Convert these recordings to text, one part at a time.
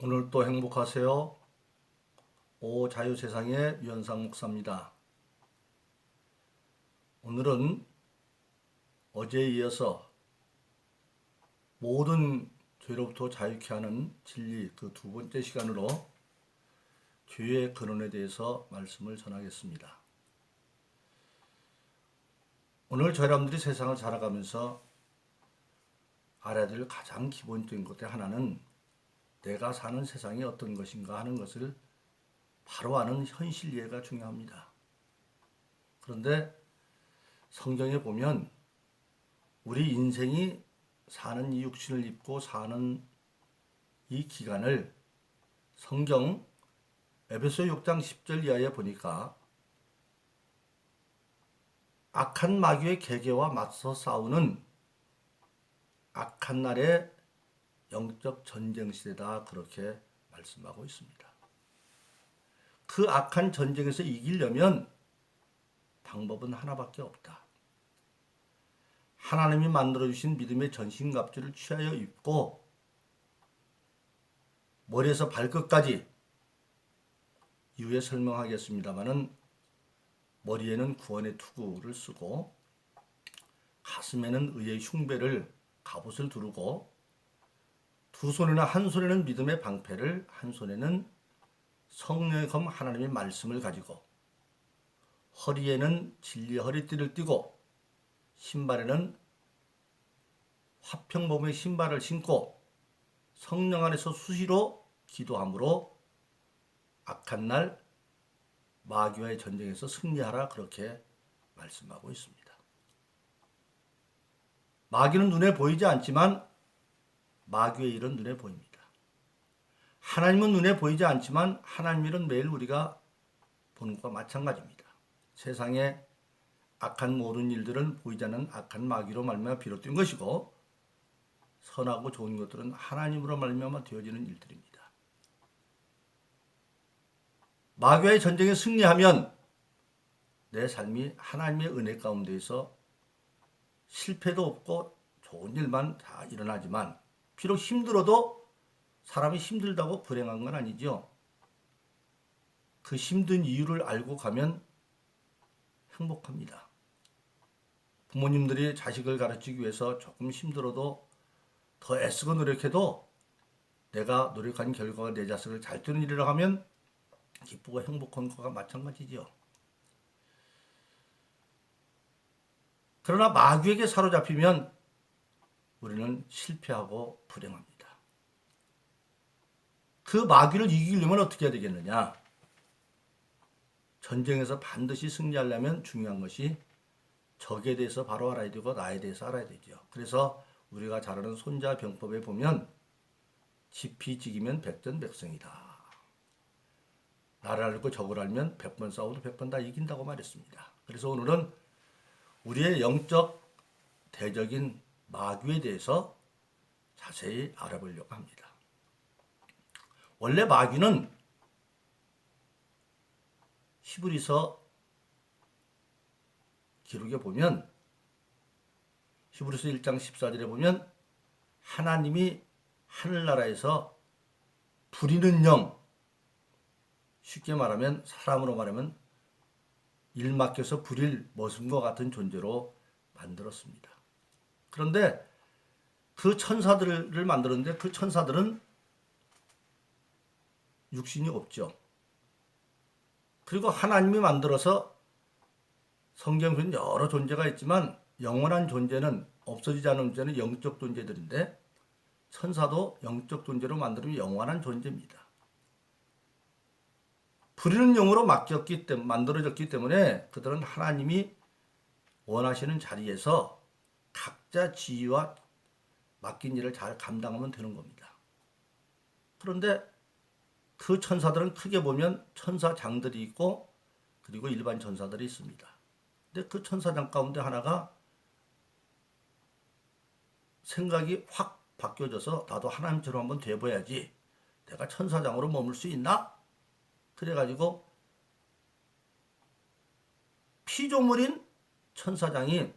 오늘도 행복하세요. 자유세상의 유현상 목사입니다. 오늘은 어제에 이어서 모든 죄로부터 자유케 하는 진리 그 두 번째 시간으로 죄의 근원에 대해서 말씀을 전하겠습니다. 오늘 저 여러분들이 세상을 살아가면서 알아야 될 가장 기본적인 것 중 하나는 내가 사는 세상이 어떤 것인가 하는 것을 바로 아는 현실 이해가 중요합니다. 그런데 성경에 보면 우리 인생이 사는 이 육신을 입고 사는 이 기간을 성경 에베소 6장 10절 이하에 보니까 악한 마귀의 계계와 맞서 싸우는 악한 날의 영적 전쟁 시대다 그렇게 말씀하고 있습니다. 그 악한 전쟁에서 이기려면 방법은 하나밖에 없다. 하나님이 만들어주신 믿음의 전신갑주를 취하여 입고 머리에서 발끝까지 이후에 설명하겠습니다마는 머리에는 구원의 투구를 쓰고 가슴에는 의의 흉배를 갑옷을 두르고 두 손이나 한 손에는 믿음의 방패를 한 손에는 성령의 검 하나님의 말씀을 가지고 허리에는 진리의 허리띠를 띠고 신발에는 화평범의 신발을 신고 성령 안에서 수시로 기도함으로 악한 날 마귀와의 전쟁에서 승리하라 그렇게 말씀하고 있습니다. 마귀는 눈에 보이지 않지만 마귀의 일은 눈에 보입니다. 하나님은 눈에 보이지 않지만 하나님 일은 매일 우리가 보는 것과 마찬가지입니다. 세상에 악한 모든 일들은 보이지 않는 악한 마귀로 말미암아 비롯된 것이고 선하고 좋은 것들은 하나님으로 말미암아 되어지는 일들입니다. 마귀와의 전쟁에 승리하면 내 삶이 하나님의 은혜 가운데에서 실패도 없고 좋은 일만 다 일어나지만 비록 힘들어도 사람이 힘들다고 불행한 건 아니죠. 그 힘든 이유를 알고 가면 행복합니다. 부모님들이 자식을 가르치기 위해서 조금 힘들어도 더 애쓰고 노력해도 내가 노력한 결과가 내 자식을 잘 되는 일이라고 하면 기쁘고 행복한 것과 마찬가지죠. 그러나 마귀에게 사로잡히면 우리는 실패하고 불행합니다. 그 마귀를 이기려면 어떻게 해야 되겠느냐? 전쟁에서 반드시 승리하려면 중요한 것이 적에 대해서 바로 알아야 되고 나에 대해서 알아야 되죠. 그래서 우리가 잘 아는 손자병법에 보면 지피지기면 백전백승이다. 나를 알고 적을 알면 100번 싸워도 100번 다 이긴다고 말했습니다. 그래서 오늘은 우리의 영적 대적인 마귀에 대해서 자세히 알아보려고 합니다. 원래 마귀는 히브리서 기록에 보면 히브리서 1장 14절에 보면 하나님이 하늘나라에서 부리는 영, 쉽게 말하면 사람으로 말하면 일 맡겨서 부릴 머슴과 같은 존재로 만들었습니다. 그런데 그 천사들을 만들었는데 그 천사들은 육신이 없죠. 그리고 하나님이 만들어서 성경에는 여러 존재가 있지만 영원한 존재는 없어지지 않은 존재는 영적 존재들인데 천사도 영적 존재로 만들면 영원한 존재입니다. 부리는 영으로 만들어졌기 때문에 그들은 하나님이 원하시는 자리에서 각자 지위와 맡긴 일을 잘 감당하면 되는 겁니다. 그런데 그 천사들은 크게 보면 천사장들이 있고 그리고 일반 천사들이 있습니다. 근데 그 천사장 가운데 하나가 생각이 확 바뀌어져서 나도 하나님처럼 한번 돼봐야지. 내가 천사장으로 머물 수 있나? 그래가지고 피조물인 천사장이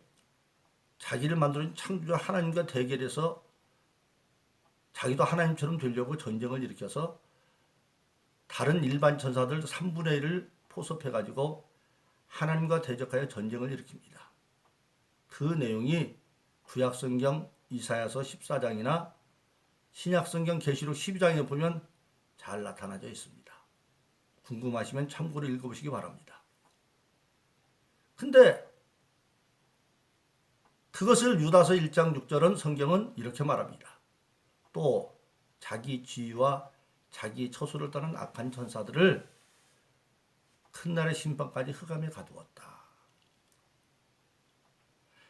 자기를 만드는 창조자 하나님과 대결해서 자기도 하나님처럼 되려고 전쟁을 일으켜서 다른 일반 천사들 3분의 1을 포섭해가지고 하나님과 대적하여 전쟁을 일으킵니다. 그 내용이 구약성경 이사야서 14장이나 신약성경 계시록 12장에 보면 잘 나타나져 있습니다. 궁금하시면 참고로 읽어보시기 바랍니다. 근데 그것을 유다서 1장 6절은 성경은 이렇게 말합니다. 또 자기 지위와 자기 처소를 떠난 악한 천사들을 큰 날의 심판까지 흑암에 가두었다.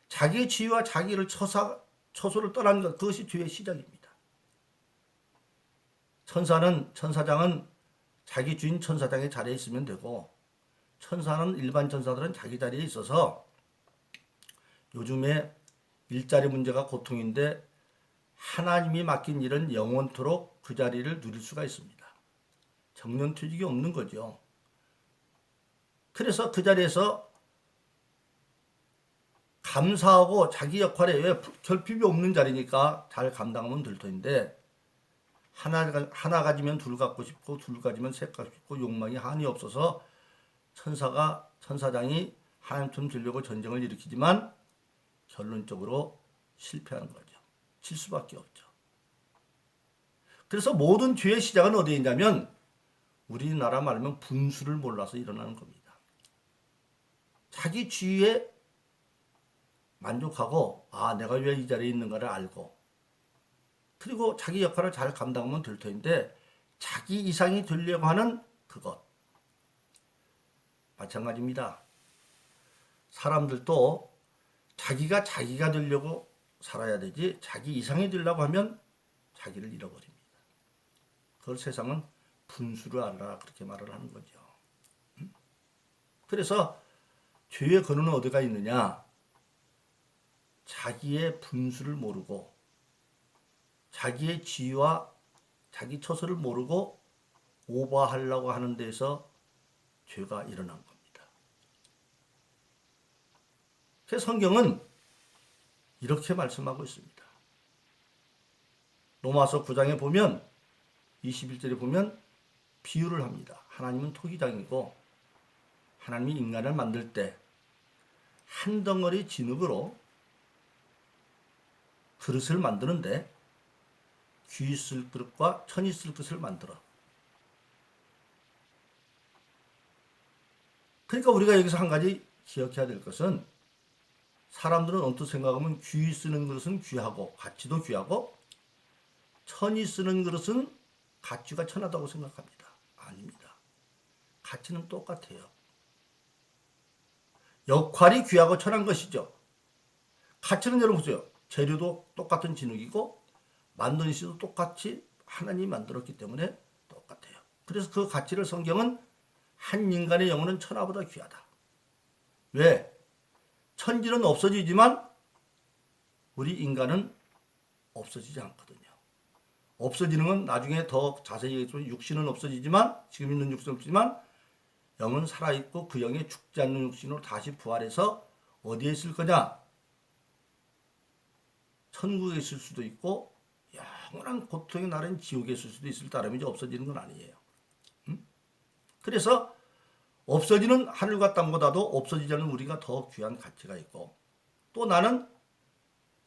자기의 지위와 자기를 처소를 떠난 것, 그것이 죄의 시작입니다. 천사장은 자기 주인 천사장의 자리에 있으면 되고, 일반 천사들은 자기 자리에 있어서 요즘에 일자리 문제가 고통인데 하나님이 맡긴 일은 영원토록 그 자리를 누릴 수가 있습니다. 정년퇴직이 없는 거죠. 그래서 그 자리에서 감사하고 자기 역할에 왜 결핍이 없는 자리니까 잘 감당하면 될 터인데 하나 가지면 둘 갖고 싶고 둘 가지면 셋 갖고 싶고 욕망이 한이 없어서 천사장이 하나님처럼 되려고 전쟁을 일으키지만 결론적으로 실패하는 거죠. 질 수밖에 없죠. 그래서 모든 죄의 시작은 어디에 있냐면 우리나라 말하면 분수를 몰라서 일어나는 겁니다. 자기 지위에 만족하고 내가 왜 이 자리에 있는가를 알고 그리고 자기 역할을 잘 감당하면 될 터인데 자기 이상이 되려고 하는 그것 마찬가지입니다. 사람들도 자기가 되려고 살아야 되지 자기 이상이 되려고 하면 자기를 잃어버립니다. 그걸 세상은 분수를 알아라 그렇게 말을 하는 거죠. 그래서 죄의 근원은 어디가 있느냐? 자기의 분수를 모르고 자기의 지위와 자기 처소를 모르고 오버하려고 하는 데서 죄가 일어난 겁니다. 그래서 성경은 이렇게 말씀하고 있습니다. 로마서 9장에 보면 21절에 보면 비유를 합니다. 하나님은 토기장이고 하나님이 인간을 만들 때 한 덩어리 진흙으로 그릇을 만드는데 귀 있을 그릇과 천 있을 그릇을 만들어. 그러니까 우리가 여기서 한 가지 기억해야 될 것은 사람들은 언뜻 생각하면 귀 쓰는 그릇은 귀하고 가치도 귀하고 천이 쓰는 그릇은 가치가 천하다고 생각합니다. 아닙니다. 가치는 똑같아요. 역할이 귀하고 천한 것이죠. 가치는 여러분 보세요. 재료도 똑같은 진흙이고 만드는 시도 똑같이 하나님이 만들었기 때문에 똑같아요. 그래서 그 가치를 성경은 한 인간의 영혼은 천하보다 귀하다. 왜? 천지는 없어지지만 우리 인간은 없어지지 않거든요. 없어지는 건 나중에 더 자세히 얘기하면 육신은 없어지지만 지금 있는 육신은 없지만 영은 살아있고 그 영이 죽지 않는 육신으로 다시 부활해서 어디에 있을 거냐? 천국에 있을 수도 있고 영원한 고통의 나라인 지옥에 있을 수도 있을 따름이지 없어지는 건 아니에요. 그래서 없어지는 하늘과 땅보다도 없어지지 않는 우리가 더 귀한 가치가 있고 또 나는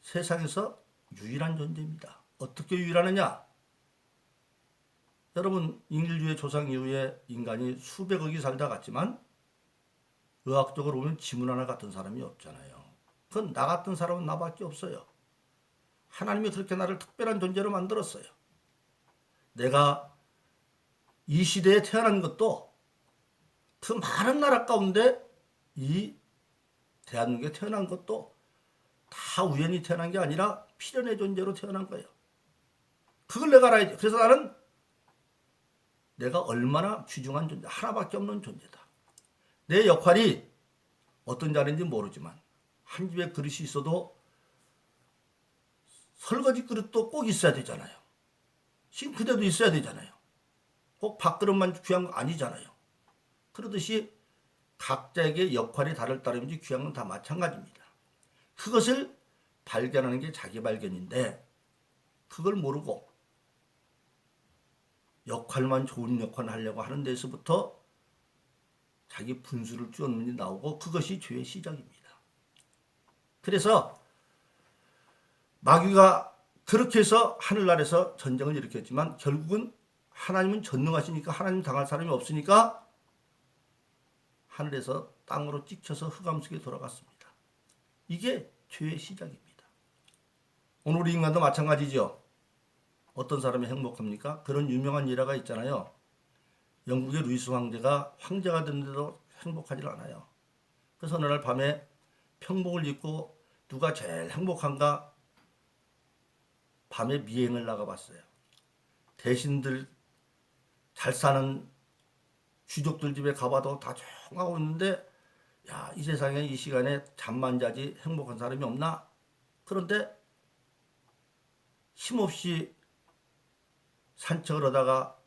세상에서 유일한 존재입니다. 어떻게 유일하느냐? 여러분 인류의 조상 이후에 인간이 수백억이 살다 갔지만 의학적으로 보면 지문 하나 같은 사람이 없잖아요. 그건 나 같은 사람은 나밖에 없어요. 하나님이 그렇게 나를 특별한 존재로 만들었어요. 내가 이 시대에 태어난 것도 그 많은 나라 가운데 이 대한민국에 태어난 것도 다 우연히 태어난 게 아니라 필연의 존재로 태어난 거예요. 그걸 내가 알아야지. 그래서 나는 내가 얼마나 귀중한 존재, 하나밖에 없는 존재다. 내 역할이 어떤 자리인지 모르지만 한 집에 그릇이 있어도 설거지 그릇도 꼭 있어야 되잖아요. 싱크대도 있어야 되잖아요. 꼭 밥그릇만 귀한 거 아니잖아요. 그러듯이 각자에게 역할이 다를 따름이지 귀한 건 다 마찬가지입니다. 그것을 발견하는 게 자기 발견인데 그걸 모르고 역할만 좋은 역할을 하려고 하는 데서부터 자기 분수를 쫓는 일이 나오고 그것이 죄의 시작입니다. 그래서 마귀가 그렇게 해서 하늘나라에서 전쟁을 일으켰지만 결국은 하나님은 전능하시니까 하나님 당할 사람이 없으니까 하늘에서 땅으로 찍혀서 흑암 속에 돌아갔습니다. 이게 죄의 시작입니다. 오늘 우리 인간도 마찬가지죠. 어떤 사람이 행복합니까? 그런 유명한 일화가 있잖아요. 영국의 루이스 황제가 황제가 됐는데도 행복하지 않아요. 그래서 어느 날 밤에 평복을 입고 누가 제일 행복한가 밤에 미행을 나가봤어요. 대신들 잘 사는 귀족들 집에 가봐도 다 조용하고 있는데 야, 이 세상에 이 시간에 잠만 자지 행복한 사람이 없나? 그런데 힘없이 산책을 하다가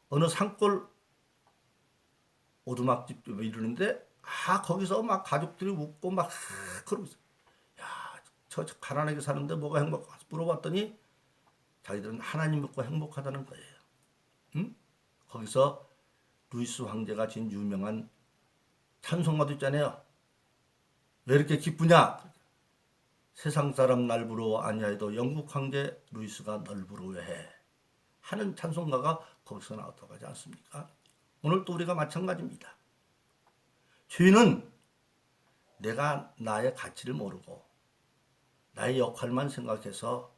어느 산골 오두막집 이러는데 거기서 막 가족들이 웃고 막 그러고 있어요. 야, 저 가난하게 사는데 뭐가 행복하지? 물어봤더니 자기들은 하나님 믿고 행복하다는 거예요. 응? 거기서 루이스 황제가 지은 유명한 찬송가도 있잖아요. 왜 이렇게 기쁘냐? 세상 사람 날 부러워 아니하여도 영국 황제 루이스가 널 부러워해 하는 찬송가가 거기서 나왔다고 하지 않습니까? 오늘 또 우리가 마찬가지입니다. 죄는 내가 나의 가치를 모르고 나의 역할만 생각해서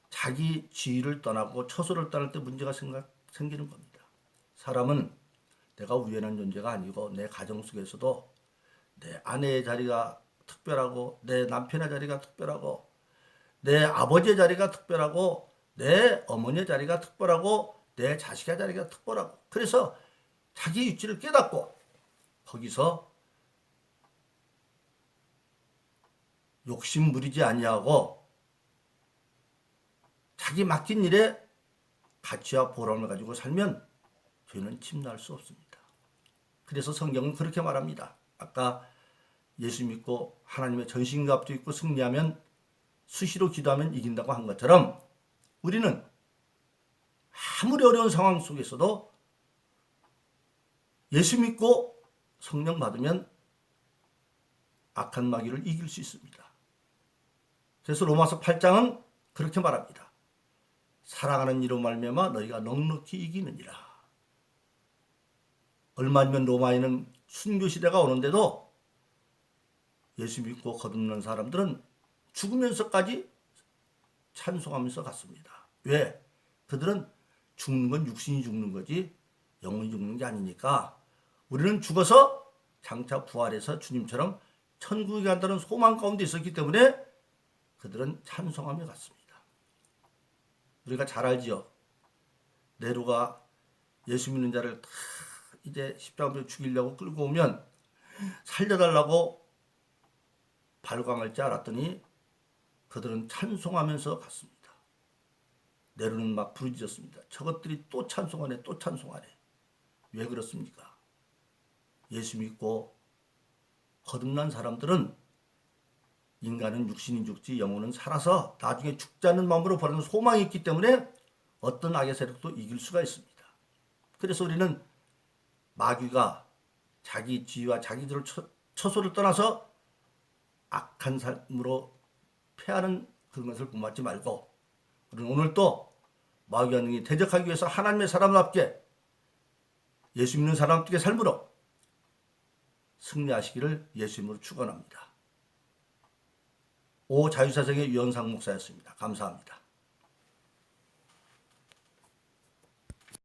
자기 지위를 떠나고 처소를 떠날 때 문제가 생기는 겁니다. 사람은 내가 우연한 존재가 아니고 내 가정 속에서도 내 아내의 자리가 특별하고 내 남편의 자리가 특별하고 내 아버지의 자리가 특별하고 내 어머니의 자리가 특별하고 내 자식의 자리가 특별하고 그래서 자기 위치를 깨닫고 거기서 욕심 부리지 아니하고 자기 맡긴 일에 가치와 보람을 가지고 살면 죄는 침노할 수 없습니다. 그래서 성경은 그렇게 말합니다. 아까 예수 믿고 하나님의 전신갑주 입고 승리하면 수시로 기도하면 이긴다고 한 것처럼 우리는 아무리 어려운 상황 속에서도 예수 믿고 성령 받으면 악한 마귀를 이길 수 있습니다. 그래서 로마서 8장은 그렇게 말합니다. 사랑하는 이로 말미암아 너희가 넉넉히 이기느니라. 얼마 전면 로마에는 순교 시대가 오는데도 예수 믿고 거듭난 사람들은 죽으면서까지 찬송하면서 갔습니다. 왜? 그들은 죽는 건 육신이 죽는 거지 영혼이 죽는 게 아니니까 우리는 죽어서 장차 부활해서 주님처럼 천국에 간다는 소망 가운데 있었기 때문에 그들은 찬송하며 갔습니다. 우리가 잘 알지요. 네로가 예수 믿는 자를 다 이제 십자가에 죽이려고 끌고 오면 살려달라고 발광할 줄 알았더니 그들은 찬송하면서 갔습니다. 네로는 막 부르짖었습니다. 저것들이 또 찬송하네 또 찬송하네. 왜 그렇습니까? 예수 믿고 거듭난 사람들은 인간은 육신이 죽지 영혼은 살아서 나중에 죽지 않는 마음으로 버리는 소망이 있기 때문에 어떤 악의 세력도 이길 수가 있습니다. 그래서 우리는 마귀가 자기 지위와 자기들을 처소를 떠나서 악한 삶으로 패하는 그런 것을 본받지 말고 우리는 오늘 또 마귀와 능히 대적하기 위해서 하나님의 사람답게 예수 믿는 사람답게 삶으로 승리하시기를 예수님으로 축원합니다. 오 자유사상의 유현상 목사였습니다. 감사합니다.